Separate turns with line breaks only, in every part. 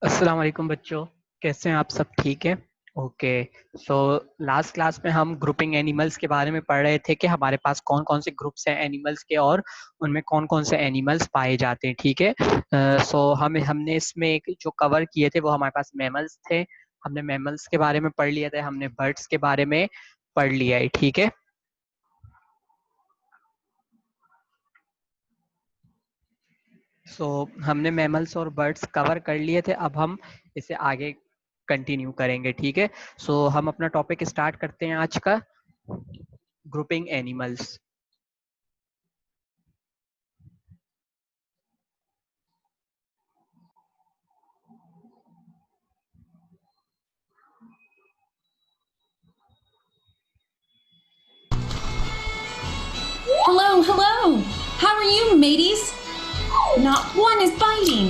अस्सलाम वालेकुम बच्चों। कैसे हैं आप? सब ठीक है? ओके। सो लास्ट क्लास में हम ग्रुपिंग एनिमल्स के बारे में पढ़ रहे थे कि हमारे पास कौन कौन से ग्रुप्स हैं एनिमल्स के और उनमें कौन कौन से एनिमल्स पाए जाते हैं। ठीक है। सो हमने इसमें एक जो कवर किए थे वो हमारे पास मैमल्स थे। हमने मैमल्स के बारे में पढ़ लिया था, हमने बर्ड्स के बारे में पढ़ लिया है। ठीक है। सो हमने मैमल्स और बर्ड्स कवर कर लिए थे, अब हम इसे आगे कंटिन्यू करेंगे। ठीक है। सो हम अपना टॉपिक स्टार्ट करते हैं आज का, grouping animals.
Hello, hello! How are you, mateys? Not one is biting.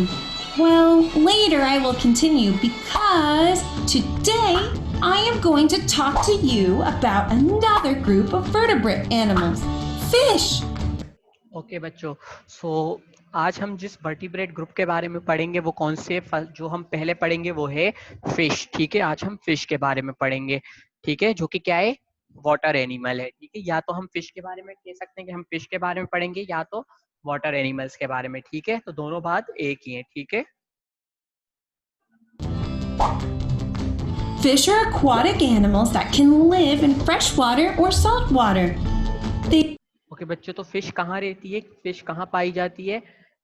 Well, later I will continue because today I am going to talk to you about another group of vertebrate animals fish.
Okay बच्चों, सो आज हम जिस vertebrate group के बारे में पढ़ेंगे वो कौन से जो हम पहले पढ़ेंगे वो है फिश। ठीक है। आज हम फिश के बारे में पढ़ेंगे। ठीक है। जो कि क्या है? वाटर एनिमल है। ठीक है। या तो हम फिश के बारे में कह सकते हैं कि हम फिश के बारे में पढ़ेंगे या तो वाटर एनिमल्स के बारे में। ठीक है। तो दोनों बात एक ही है। ठीक है।
Fish are aquatic animals that can live in fresh water or salt water. They
okay बच्चों, तो फिश कहाँ रहती है? फिश कहाँ पाई जाती है?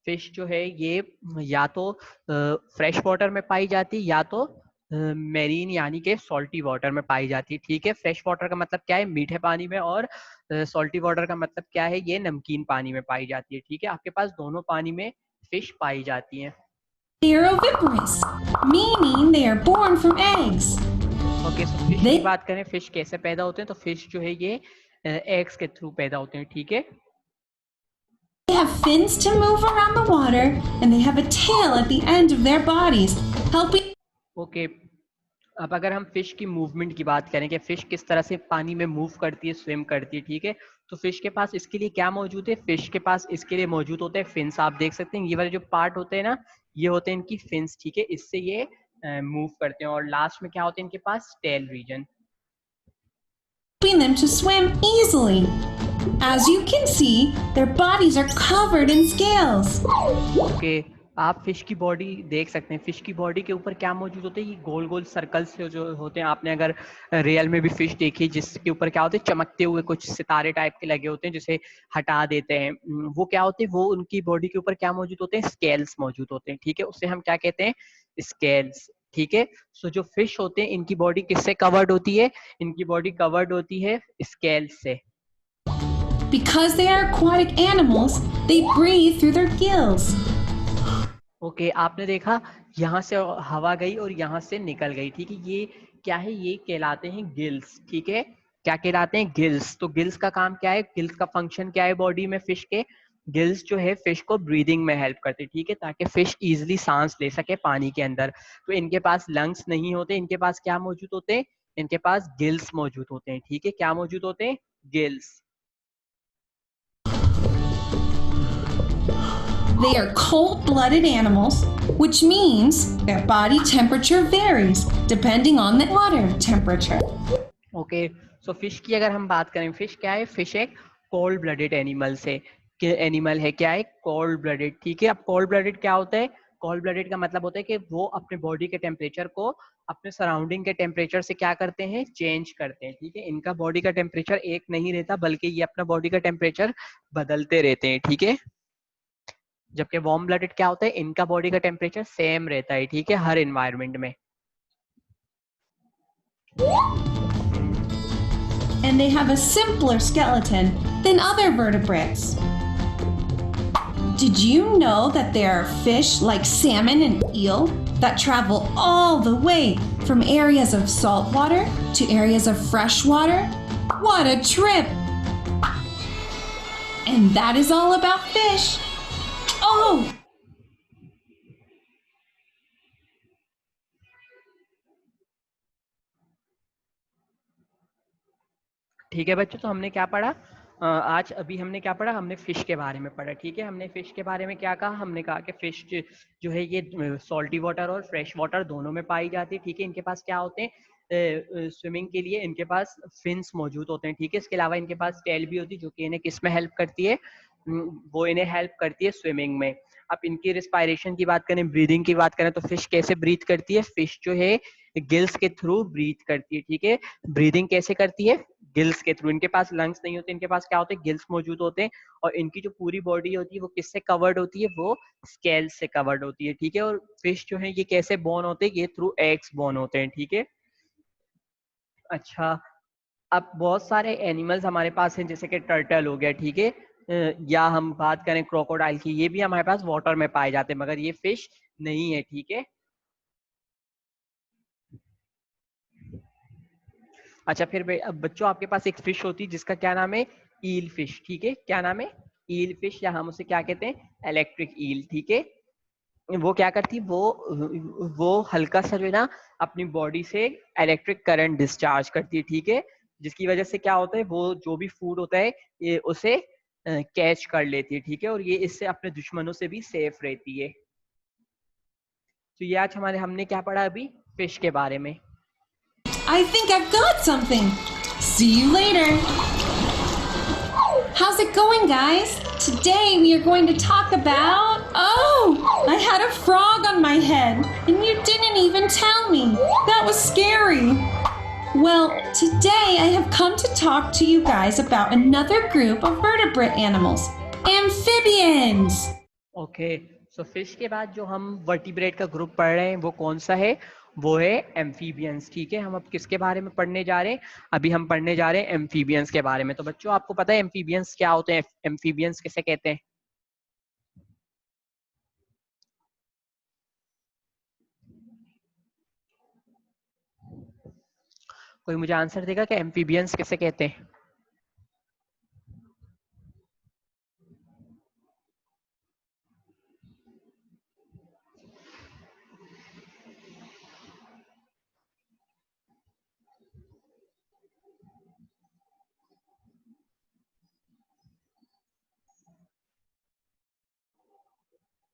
फिश जो है ये या तो फ्रेश वाटर में पाई जाती है या तो मेरीन यानी कि सॉल्टी वाटर में पाई जाती है। ठीक है। फ्रेश वाटर का मतलब क्या है? मीठे पानी में, और सॉल्टी वाटर का मतलब क्या है? ये नमकीन पानी में पाई जाती है। ठीक है। आपके पास दोनों पानी में फिश पाई जाती है।
are oviparous, meaning they are born from eggs.
Okay, so fish
They
की बात करें, फिश कैसे पैदा होते हैं, तो फिश जो है ये एग्स के थ्रू पैदा होते हैं। ठीक है।
have fins to move around the water, and they have a tail at the end of their bodies, helping
okay, अब अगर हम फिश की मूवमेंट की बात करें कि फिश किस तरह से पानी में मूव करती है, स्विम करती है। ठीक है। तो फिश के पास इसके लिए क्या मौजूद है? फिश के पास इसके लिए मौजूद होते हैं फिन्स। आप देख सकते हैं ये वाले जो पार्ट होते हैं ना, ये होते हैं इनकी फिन्स। ठीक है। इससे ये मूव करते हैं। और लास्ट में क्या होते हैं इनके पास? Tell reason.
them to swim easily. As you can see, their bodies are covered in scales.
Okay, आप फिश की बॉडी देख सकते हैं। फिश की बॉडी के ऊपर क्या मौजूद होते हैं? ये गोल गोल सर्कल्स जो होते हैं, आपने अगर रियल में भी फिश देखी जिसके ऊपर क्या होते हैं? चमकते हुए कुछ सितारे टाइप के लगे होते हैं जिसे हटा देते हैं। वो क्या होते हैं? वो उनकी बॉडी के ऊपर क्या मौजूद होते हैं? स्केल्स मौजूद होते हैं। ठीक है। उसे हम क्या कहते हैं? स्केल्स। ठीक है। सो जो फिश होते हैं इनकी बॉडी किससे कवर्ड होती है? इनकी बॉडी कवर्ड होती है स्केल्स से।
Because they are aquatic animals, they breathe through their gills.
Okay, आपने देखा यहाँ से हवा गई और यहाँ से निकल गई। ठीक है। ये क्या है? ये कहलाते हैं गिल्स। ठीक है। क्या कहलाते हैं? गिल्स। तो गिल्स का काम क्या है? गिल्स का फंक्शन क्या है बॉडी में फिश के? गिल्स जो है फिश को ब्रीदिंग में हेल्प करते हैं। ठीक है। ताकि फिश इजिली सांस ले सके पानी के अंदर। तो इनके पास लंग्स नहीं होते, इनके पास क्या मौजूद होते हैं? इनके पास गिल्स मौजूद होते हैं। ठीक है। क्या मौजूद होते हैं? Gills.
They are cold-blooded animals, which means their body temperature varies depending on the water temperature.
Okay, so fish की अगर हम बात करें, फिश क्या है? फिश एक कोल्ड ब्लडेड एनिमल से एनिमल है। क्या है? Cold blooded. ठीक है। अब कोल्ड ब्लडेड क्या होता है? कोल्ड ब्लडेड का मतलब होता है कि वो अपने बॉडी के टेम्परेचर को अपने सराउंडिंग के टेम्परेचर से क्या करते हैं? चेंज करते हैं। ठीक है। इनका बॉडी का टेम्परेचर एक नहीं रहता, बल्कि ये अपना बॉडी का टेम्परेचर बदलते रहते हैं। ठीक है। जबकि वार्म ब्लडेड क्या होता है? इनका बॉडी का टेम्परेचर सेम रहता है। ठीक है, हर इन्वायरमेंट में।
And they have a simpler skeleton than other vertebrates. Did you know that there are fish like salmon and eel that travel all the way from areas of salt water to areas of fresh water? What a trip! And that is all about fish. Oh!
ठीक है बच्चों, तो हमने क्या पढ़ा? आज अभी हमने क्या पढ़ा, हमने फिश के बारे में पढ़ा, ठीक है। हमने फिश के बारे में क्या कहा, हमने कहा कि फिश जो है ये सॉल्टी वाटर और फ्रेश वाटर दोनों में पाई जाती है, ठीक है। इनके पास क्या होते हैं, स्विमिंग के लिए इनके पास फिन्स मौजूद होते हैं, ठीक है। इसके अलावा इनके पास टेल भी होती है जो कि इन्हें किस में हेल्प करती है, वो इन्हें हेल्प करती है स्विमिंग में। अब इनकी रिस्पायरेशन की बात करें, ब्रीदिंग की बात करें, तो फिश कैसे ब्रीथ करती है, फिश जो है गिल्स के थ्रू ब्रीथ करती है, ठीक है। ब्रीदिंग कैसे करती है, गिल्स के थ्रू। इनके पास लंग्स नहीं होते, इनके पास क्या होते हैं, गिल्स मौजूद होते हैं। और इनकी जो पूरी बॉडी होती है वो किससे कवर्ड होती है, वो स्केल से कवर्ड होती है, ठीक है। और फिश जो है ये कैसे बॉर्न होते हैं, ये थ्रू एग्स बॉर्न होते हैं, ठीक है। अच्छा, अब बहुत सारे एनिमल्स हमारे पास हैं, जैसे कि टर्टल हो गया, ठीक है। या हम बात करें क्रोकोडाइल की, ये भी हमारे पास वाटर में पाए जाते हैं, मगर ये फिश नहीं है, ठीक है। अच्छा, फिर अब बच्चों आपके पास एक फिश होती है जिसका क्या नाम है, ईल फिश, ठीक है। क्या नाम है, ईल फिश, या हम उसे क्या कहते हैं, इलेक्ट्रिक ईल, ठीक है। वो क्या करती है, वो हल्का सा जो है ना अपनी बॉडी से इलेक्ट्रिक करंट डिस्चार्ज करती है, ठीक है। जिसकी वजह से क्या होता है, वो जो भी फूड होता है ये उसे कैच कर लेती है, ठीक है। और ये इससे अपने दुश्मनों से भी सेफ रहती है। तो ये आज हमने क्या पढ़ा अभी, फिश के बारे में।
I think I've got something. See you later. How's it going, guys? Today we are going to talk about. Oh, I had a frog on my head, and you didn't even tell me. That was scary. Well, today I have come to talk to you guys about another group of vertebrate animals, amphibians.
Okay, so fish के बाद जो हम vertebrate का group पढ़ रहे हैं वो कौन सा है, वो है एम्फीबियंस, ठीक है। हम अब किसके बारे में पढ़ने जा रहे हैं, अभी हम पढ़ने जा रहे हैं एम्फीबियंस के बारे में। तो बच्चों आपको पता है एम्फीबियंस क्या होते हैं, एम्फीबियंस किसे कहते हैं? कोई मुझे आंसर देगा कि एम्फीबियंस किसे कहते हैं?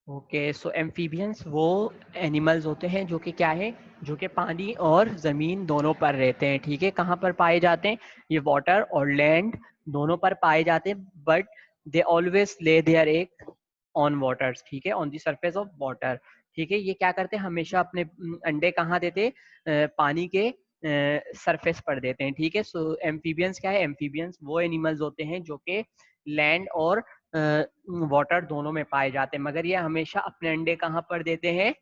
ओके, सो एम्फीबियंस वो एनिमल्स होते हैं जो कि क्या है, जो कि पानी और ज़मीन दोनों पर रहते हैं, ठीक है। कहाँ पर पाए जाते हैं, ये वाटर और लैंड दोनों पर पाए जाते हैं, but they always lay their egg on waters, ठीक है, on the surface of water, ठीक है। ये क्या करते हैं, हमेशा अपने अंडे कहाँ देते हैं, पानी के सरफेस पर देते हैं, ठीक है। सो एम्फीबियंस क्या है, एम्फीबियंस वो एनिमल्स होते हैं जो कि लैंड और वाटर दोनों में पाए जाते हैं, मगर ये हमेशा अपने अंडे कहाँ पर देते हैं,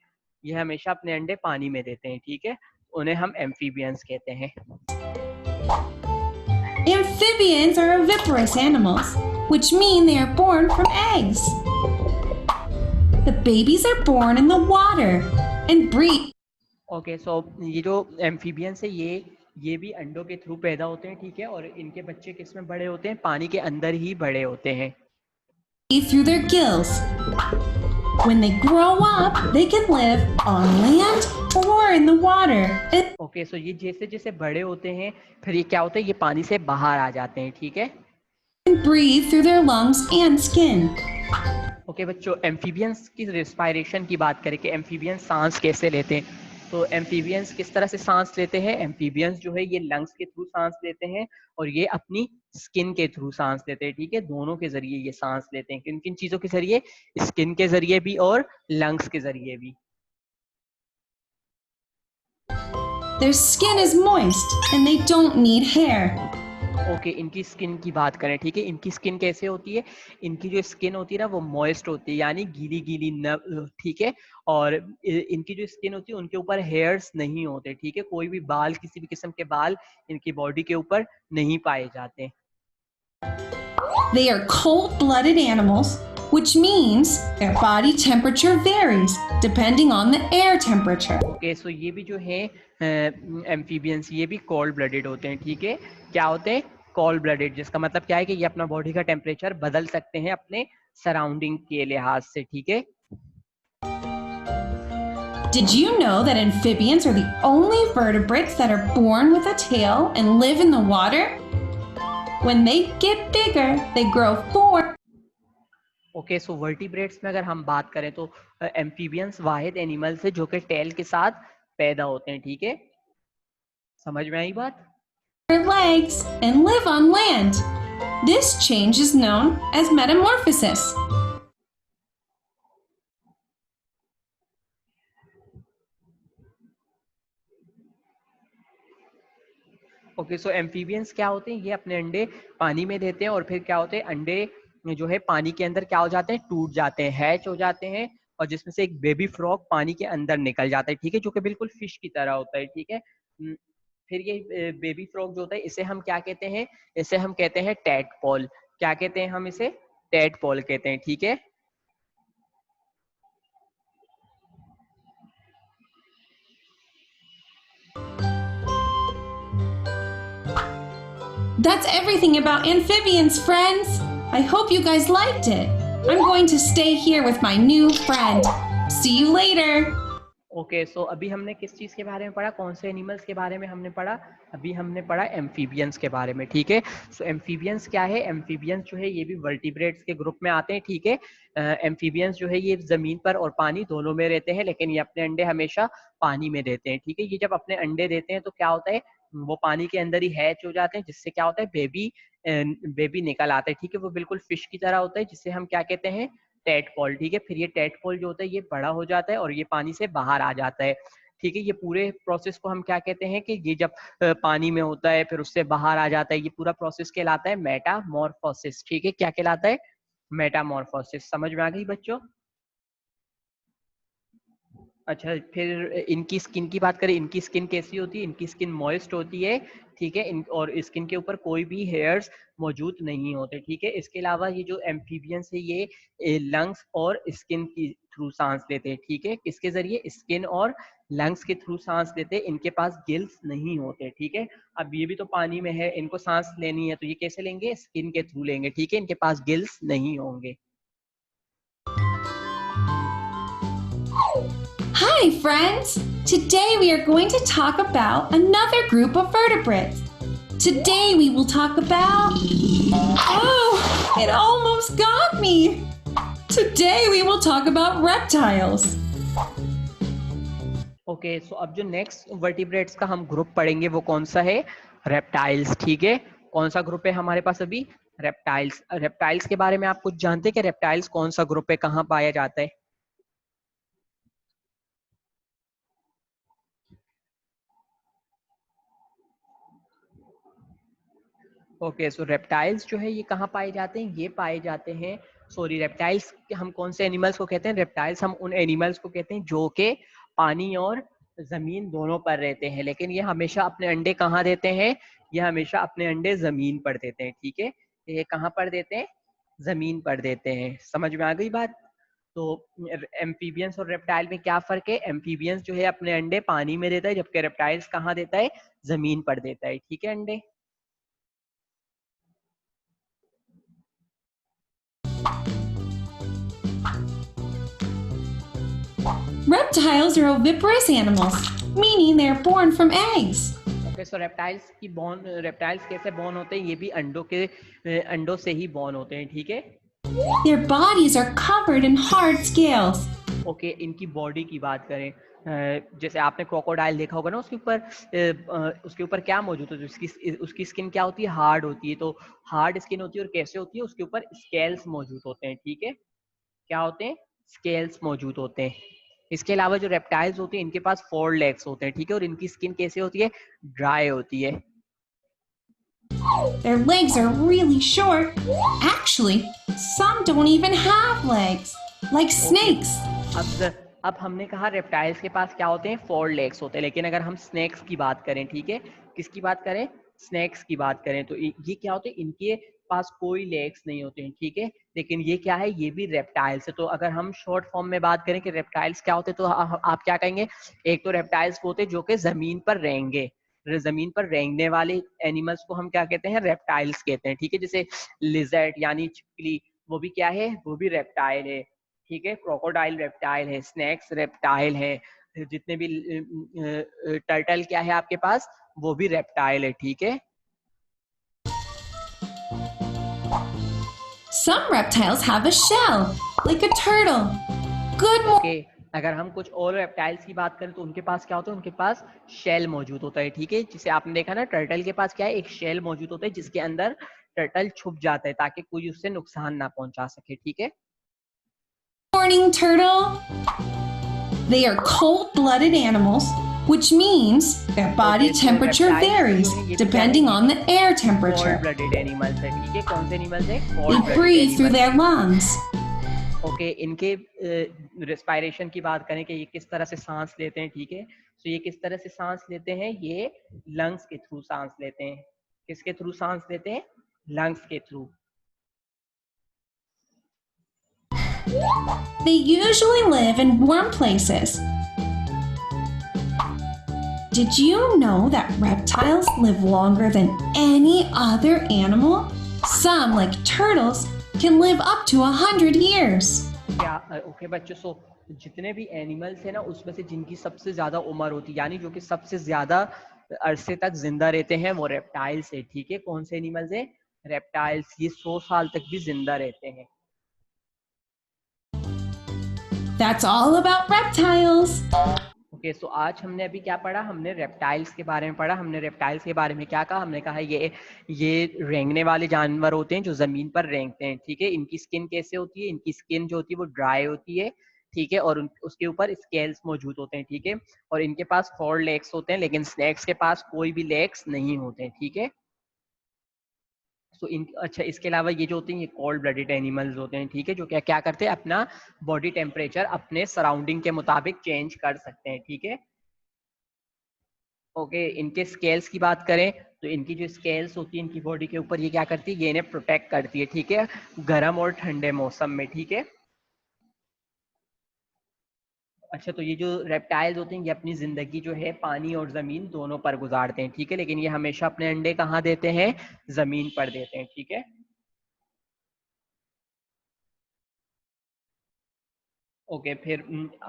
ये हमेशा अपने अंडे पानी में देते हैं, ठीक है। उन्हें हम एम्फीबियंस कहते हैं।
Amphibians are oviparous animals, which mean they are born from eggs. The babies are born in the water and breed.
Okay, so ये जो एम्फीबियंस है ये भी अंडों के थ्रू पैदा होते हैं, ठीक है। और इनके बच्चे किस में बड़े होते हैं, पानी के अंदर ही बड़े होते हैं।
Through their gills. When they grow up, they can live on land or in the water.
Okay, so ये जैसे जैसे बड़े होते हैं फिर ये क्या होता है, ये पानी से बाहर आ जाते हैं, ठीक है।
And breathe through their lungs and skin.
Okay बच्चों, एम्फीबियंस की रिस्पायरेशन की बात करें कि एम्फीबियंस सांस कैसे लेते हैं, तो एम्फीबियंस किस तरह से सांस लेते हैं, एम्फीबियंस जो है ये लंग्स के थ्रू सांस लेते हैं और ये अपनी स्किन के थ्रू सांस लेते हैं, ठीक है। दोनों के जरिए ये सांस लेते हैं, किन किन चीजों के जरिए, स्किन के जरिए भी और लंग्स के जरिए भी।
Their skin is moist and they don't need hair.
Okay, इनकी स्किन की बात करें, ठीक है। इनकी स्किन कैसे होती है, इनकी जो स्किन होती है ना वो मॉइस्ट होती है, यानी गीली गीली न, ठीक है। और इनकी जो स्किन होती है उनके ऊपर हेयर्स नहीं होते, ठीक है। कोई भी बाल, किसी भी किस्म के बाल इनकी बॉडी के ऊपर नहीं पाए जाते।
They are cold-blooded animals, which means their body temperature varies depending on the air temperature.
Okay, so ये भी जो है एम्फीबियंस ये भी कोल्ड ब्लडेड होते हैं, ठीक है। क्या होते हैं, कोल्ड ब्लडेड, जिसका मतलब क्या है कि ये अपना बॉडी का टेम्परेचर बदल सकते हैं अपने सराउंडिंग के लिहाज से, ठीक है।
Did you know that amphibians are the only vertebrates that are born with a tail and live in the water? When they get bigger, they grow 4.
Okay, so vertebrates में अगर हम बात करें तो एम्फीबियंस वाहिद एनिमल्स है जो कि tell के साथ पैदा होते हैं, ठीक है? समझ में आई बात?
Legs and live on land. This change is known as metamorphosis.
Okay, so amphibians क्या होते हैं? ये अपने अंडे पानी में देते हैं और फिर क्या होते हैं, अंडे जो है पानी के अंदर क्या हो जाते हैं, टूट जाते हैं, हैच हो जाते हैं, और जिसमें से एक बेबी फ्रॉग पानी के अंदर निकल जाता है, ठीक है, जो कि बिल्कुल फिश की तरह होता है, ठीक है। फिर ये बेबी फ्रॉग जो होता है इसे हम क्या कहते हैं? इसे हम कहते हैं टैडपोल। क्या कहते हैं हम इसे? टैडपोल कहते हैं, ठीक है।
That's everything about amphibians, friends. I hope you guys liked it. I'm going to stay here with my new friend. See you later.
Okay, so अभी हमने किस चीज के बारे में पढ़ा? कौन से एनिमल्स के बारे में हमने पढ़ा? अभी हमने पढ़ा एम्फीबियंस के बारे में, ठीक है। सो एम्फीबियंस क्या है? एम्फीबियंस जो है ये भी वर्टिब्रेट्स के ग्रुप में आते हैं, ठीक है। एम्फीबियंस जो है ये जमीन पर और पानी दोनों में रहते हैं, लेकिन ये अपने अंडे हमेशा पानी में देते हैं, ठीक है। ये जब अपने अंडे देते हैं तो क्या होता है, वो पानी के अंदर ही हैच हो जाते हैं, जिससे क्या होता है, बेबी निकल आता है, ठीक है। वो बिल्कुल फिश की तरह होता है, जिससे हम क्या कहते हैं, टेडपोल, ठीक है। फिर ये टेडपोल जो होता है ये बड़ा हो जाता है और ये पानी से बाहर आ जाता है, ठीक है। ये पूरे प्रोसेस को हम क्या कहते हैं कि ये जब पानी में होता है फिर उससे बाहर आ जाता है, ये पूरा प्रोसेस कहलाता है मेटामॉर्फोसिस, ठीक है। क्या कहलाता है? मेटामॉर्फोसिस। समझ में आ गई बच्चों? अच्छा, फिर इनकी स्किन की बात करें, इनकी स्किन कैसी होती है? इनकी स्किन मॉइस्ट होती है, ठीक है। और स्किन के ऊपर कोई भी हेयर्स मौजूद नहीं होते, ठीक है। इसके अलावा ये जो एम्फीबियंस है ये लंग्स और स्किन की थ्रू सांस लेते हैं, ठीक है। किसके जरिए? स्किन और लंग्स के थ्रू सांस लेते हैं। इनके पास गिल्स नहीं होते, ठीक है। अब ये भी तो पानी में है, इनको सांस लेनी है तो ये कैसे लेंगे? स्किन के थ्रू लेंगे, ठीक है। इनके पास गिल्स नहीं होंगे।
Hi, friends! Today we are going to talk about another group of vertebrates. Today we will talk about. Oh, it almost got me! Today we will talk about reptiles.
Okay, so अब जो next vertebrates का हम group पढ़ेंगे वो कौन सा है? Reptiles, ठीक है। कौन सा ग्रुप है हमारे पास अभी? रेप्टाइल्स। रेप्टाइल्स के बारे में आप कुछ जानते हैं कि रेप्टाइल्स कौन सा ग्रुप है, कहाँ पाया जाता है? ओके, सो रेप्टाइल्स जो है ये कहाँ पाए जाते हैं? ये पाए जाते हैं, सॉरी, रेप्टाइल्स हम कौन से एनिमल्स को कहते हैं? रेप्टाइल्स हम उन एनिमल्स को कहते हैं जो कि पानी और जमीन दोनों पर रहते हैं, लेकिन ये हमेशा अपने अंडे कहाँ देते हैं? ये हमेशा अपने अंडे जमीन पर देते हैं, ठीक है। ये कहाँ पर देते हैं? जमीन पर देते हैं। समझ में आ गई बात? तो एम्फीबियंस और रेप्टाइल में क्या फर्क है? एम्फीबियंस जो है अपने अंडे पानी में देता है, जबकि रेप्टाइल्स कहाँ देता है? जमीन पर देता है, ठीक है, अंडे।
Reptiles are oviparous animals, meaning they are born from eggs.
Okay, so reptiles कैसे बॉर्न होते हैं? ये भी अंडों से ही बॉर्न होते हैं, ठीक है।
Their bodies are covered in hard scales.
Okay, इनकी बॉडी की बात करें, जैसे आपने क्रोकोडाइल देखा होगा ना, उसके ऊपर क्या मौजूद होता है? उसकी स्किन क्या होती है? हार्ड होती है। तो हार्ड स्किन होती है और कैसे होती है? उसके ऊपर स्केल्स मौजूद होते हैं, ठीक है। क्या होते हैं? स्केल्स मौजूद होते हैं। इसके अलावा जो रेप्टाइल्स होते हैं इनके पास 4 लेग्स होते हैं, ठीक है, और इनकी स्किन कैसे होती है? ड्राई होती है।
Their legs are really short. Actually, some don't even have legs, like snakes.
अब हमने कहा रेप्टाइल्स के पास क्या होते हैं? 4 लेग्स होते हैं, लेकिन अगर हम स्नेक्स की बात करें, ठीक है, किसकी बात करें? स्नेक्स की बात करें तो ये क्या होते हैं? इनके पास कोई लेग्स नहीं होते हैं, ठीक है। लेकिन ये क्या है? ये भी रेप्टाइल्स है। तो अगर हम शॉर्ट फॉर्म में बात करें कि रेप्टाइल्स क्या होते हैं, तो आप क्या कहेंगे? एक तो रेप्टाइल्स होते हैं जो कि जमीन पर रहेंगे, जमीन पर रेंगने वाले एनिमल्स को हम क्या कहते हैं? रेप्टाइल्स कहते हैं, ठीक है। जैसे लिजर्ड यानी छिपकली, वो भी क्या है? वो भी रेप्टाइल है, ठीक है। क्रोकोडाइल रेप्टाइल है, स्नेक्स रेप्टाइल है, जितने भी टर्टल क्या है आपके पास? वो भी रेप्टाइल है, ठीक है।
Some reptiles have a shell, like a turtle. Good morning.
Okay. अगर हम कुछ और रेप्टाइल्स की बात करें तो उनके पास क्या होता है, उनके पास शेल मौजूद होता है, ठीक है, जिसे आपने देखा ना टर्टल के पास क्या है, एक शेल मौजूद होता है जिसके अंदर टर्टल छुप जाता है ताकि कोई उससे नुकसान ना पहुंचा सके, ठीक है।
Morning, turtle. They are cold-blooded animals, which means their body temperature varies depending on the air temperature.
Cold-blooded animals है, ठीक है, कौन से एनिमल्स है?
They breathe through their lungs.
Okay, इनके रेस्पिरेशन की बात करें कि ये किस तरह से सांस लेते हैं, ठीक है, तो ये किस तरह से सांस लेते हैं, ये लंग्स के थ्रू सांस लेते हैं। किसके थ्रू सांस लेते हैं? लंग्स के through.
They usually live in warm places. Did you know that reptiles live longer than any other animal? Some, like turtles, can live up to 100 years.
क्या ओके बच्चों, सो जितने भी एनिमल्स हैं ना उसमें से जिनकी सबसे ज्यादा उम्र होती है, यानी जो कि सबसे ज्यादा अरसे तक जिंदा रहते हैं, वो रेप्टाइल्स है, ठीक है। कौन से एनिमल्स है? रेप्टाइल्स। ये 100 साल तक भी जिंदा रहते हैं।
That's all about reptiles.
Okay, so आज हमने अभी क्या पढ़ा? हमने रेप्टाइल्स के बारे में पढ़ा। हमने रेप्टाइल्स के बारे में क्या कहा? हमने कहा ये रेंगने वाले जानवर होते हैं जो जमीन पर रेंगते हैं, ठीक है। इनकी स्किन कैसे होती है? इनकी स्किन जो होती है वो ड्राई होती है, ठीक है, और उसके ऊपर स्केल्स मौजूद होते हैं, ठीक है, और इनके पास 4 लेग्स होते हैं, लेकिन स्नेक्स के पास कोई भी लेग्स नहीं होते हैं, ठीक है। सो अच्छा, इसके अलावा ये जो होते हैं ये कोल्ड ब्लडेड एनिमल्स होते हैं, ठीक है, जो क्या क्या करते हैं, अपना बॉडी टेम्परेचर अपने सराउंडिंग के मुताबिक चेंज कर सकते हैं, ठीक है। ओके, इनके स्केल्स की बात करें तो इनकी जो स्केल्स होती है इनकी बॉडी के ऊपर, ये क्या करती है, ये इन्हें प्रोटेक्ट करती है, ठीक है, गर्म और ठंडे मौसम में, ठीक है। अच्छा, तो ये जो रेप्टाइल्स होते हैं ये अपनी जिंदगी जो है पानी और जमीन दोनों पर गुजारते हैं, ठीक है, लेकिन ये हमेशा अपने अंडे कहाँ देते हैं? जमीन पर देते हैं, ठीक है। ओके, फिर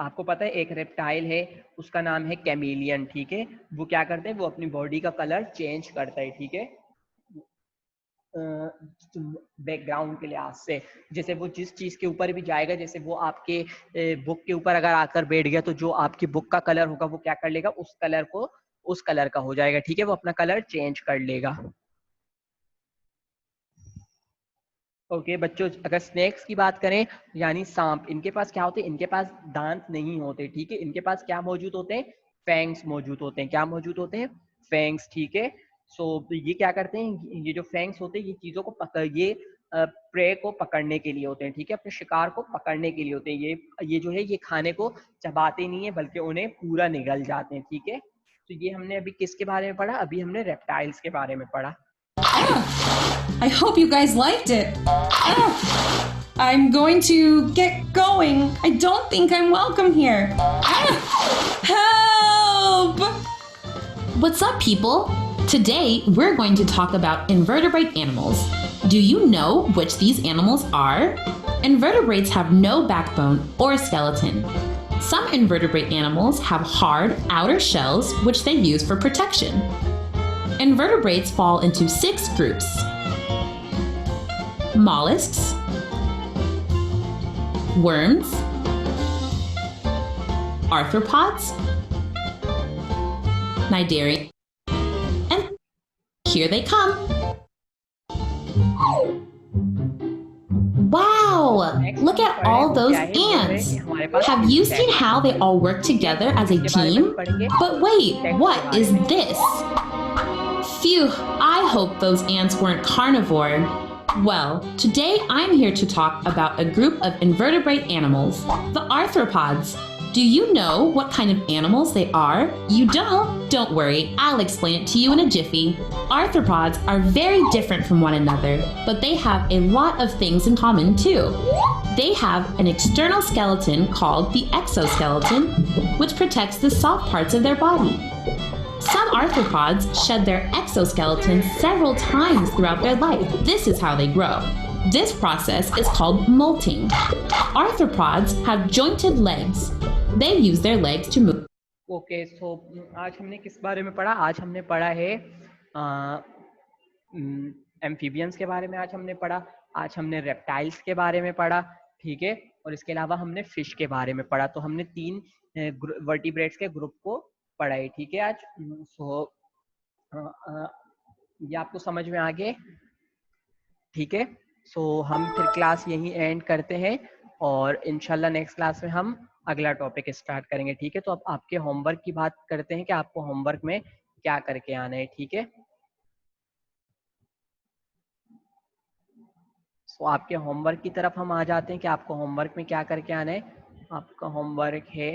आपको पता है एक रेप्टाइल है, उसका नाम है कैमेलियन, ठीक है। वो क्या करते हैं? वो अपनी बॉडी का कलर चेंज करता है, ठीक है, बैकग्राउंड के लिहाज से। जैसे वो जिस चीज के ऊपर भी जाएगा, जैसे वो आपके बुक के ऊपर अगर आकर बैठ गया तो जो आपकी बुक का कलर होगा वो क्या कर लेगा? उस कलर का हो जाएगा, ठीक है, वो अपना कलर चेंज कर लेगा। ओके बच्चों, अगर स्नेक्स की बात करें यानी सांप, इनके पास क्या होते हैं? इनके पास दांत नहीं होते, ठीक है, इनके पास क्या मौजूद होते हैं? फैंग्स मौजूद होते हैं। क्या मौजूद होते हैं? फैंग्स, ठीक है। सो ये क्या करते हैं? ये जो फैंग्स होते हैं ये चीजों को ये प्रे को पकड़ने के लिए होते हैं, ठीक है, अपने शिकार को पकड़ने के लिए होते हैं। ये जो है ये खाने को चबाते नहीं है बल्कि उन्हें पूरा निगल जाते हैं, ठीक है। तो ये हमने अभी किसके बारे में पढ़ा? अभी हमने रेप्टाइल्स के बारे में पढ़ा।
I hope you guys liked it. I'm going to get going. I don't think I'm welcome here. Help!
What's up, people? Today, we're going to talk about invertebrate animals. Do you know which these animals are? Invertebrates have no backbone or skeleton. Some invertebrate animals have hard outer shells, which they use for protection. Invertebrates fall into 6 groups: mollusks, worms, arthropods, cnidaria, and here they come. Wow! Look at all those ants! Have you seen how they all work together as a team? But wait, what is this? Phew, I hope those ants weren't carnivore. Well, today I'm here to talk about a group of invertebrate animals, the arthropods. Do you know what kind of animals they are? You don't? Don't worry, I'll explain it to you in a jiffy. Arthropods are very different from one another, but they have a lot of things in common too. They have an external skeleton called the exoskeleton, which protects the soft parts of their body. Some arthropods shed their exoskeleton several times throughout their life. This is how they grow. This process is called molting. Arthropods have jointed legs. They use their legs to move.
Okay, so आज हमने किस बारे में पढ़ा? आज हमने पढ़ा है एम्फीबियंस के बारे में। आज हमने पढ़ा आज हमने रेप्टाइल्स के बारे में पढ़ा, ठीक है, और इसके अलावा हमने फिश के बारे में पढ़ा। तो हमने 3 वर्टिब्रेट्स के ग्रुप को पढ़ा है, ठीक है आज। सो ये आपको समझ में आ गए, ठीक है। सो हम फिर क्लास यहीं एंड करते हैं और इंशाल्लाह नेक्स्ट क्लास में हम अगला टॉपिक स्टार्ट करेंगे, ठीक है। तो अब आपके होमवर्क की बात करते हैं कि आपको होमवर्क में क्या करके आना है, ठीक है। सो आपके होमवर्क की तरफ हम आ जाते हैं कि आपको होमवर्क में क्या करके आना है। आपका होमवर्क है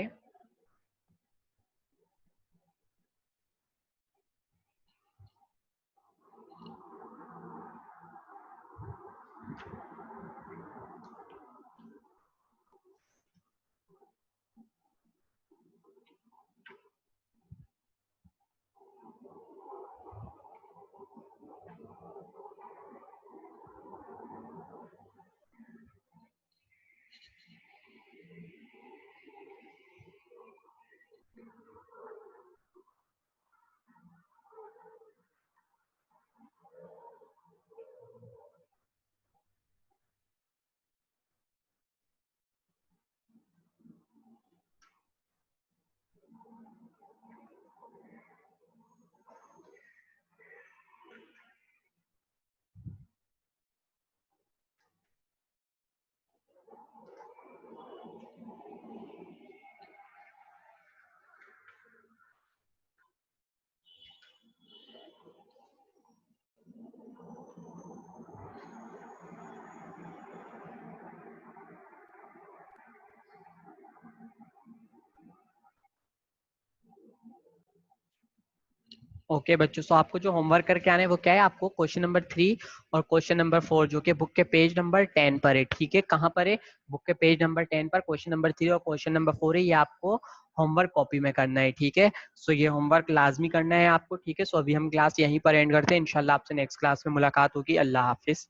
ओके बच्चों। सो आपको जो होमवर्क करके आना है वो क्या है, आपको क्वेश्चन नंबर 3 और क्वेश्चन नंबर 4 जो कि बुक के पेज नंबर 10 पर है, ठीक है। कहाँ पर है, बुक के पेज नंबर 10 पर क्वेश्चन नंबर 3 और क्वेश्चन नंबर 4 है, ये आपको होमवर्क कॉपी में करना है, ठीक है। सो ये होमवर्क लाजमी करना है आपको, ठीक है। सो अभी हम क्लास यहीं पर एंड करते हैं, इंशाल्लाह आपसे नेक्स्ट क्लास में मुलाकात होगी। अल्लाह हाफिज।